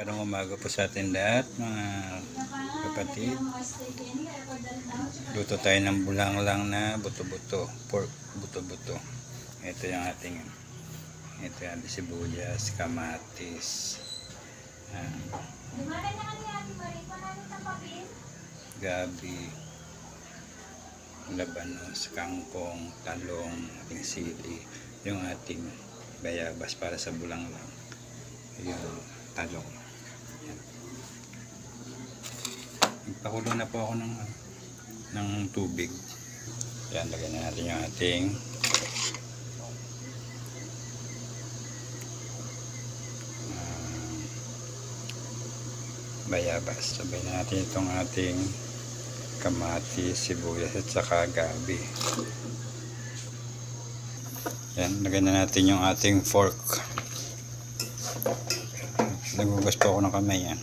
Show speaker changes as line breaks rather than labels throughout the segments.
Parang umaga po sa atin lahat, mga kapatid. Luto tayo ng bulanglang na buto-buto, pork buto-buto. Ito yung ating, ito yung sibuyas, kamatis, gabi, labanos, kangkong, talong, ating sili, yung ating bayabas para sa bulanglang, yung talong. Nagpakulo na po ako ng tubig. Yan, lagyan na natin yung ating bayabas. Sabay na natin itong ating kamatis, sibuyas at saka gabi. Yan, lagyan na natin yung ating fork. Nagugas po ako ng kamay yan.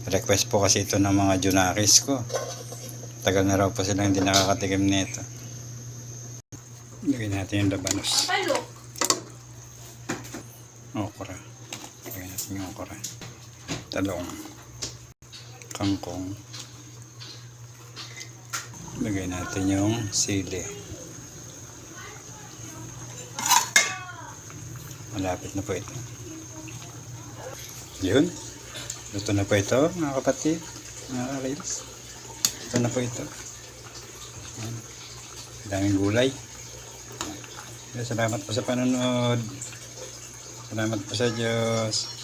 Request po kasi ito ng mga junakis ko. Tagal na raw po silang hindi nakakatikim nito. Lagyan natin yung labanos. Okra. Lagyan natin yung okra. Talong. Kangkong. Lagyan natin yung sili. Malapit na po ito. Yun. Luto na po ito, mga kapatid, mga reels. Luto na po ito. Daming gulay. Salamat po sa panonood. Salamat po sa Diyos.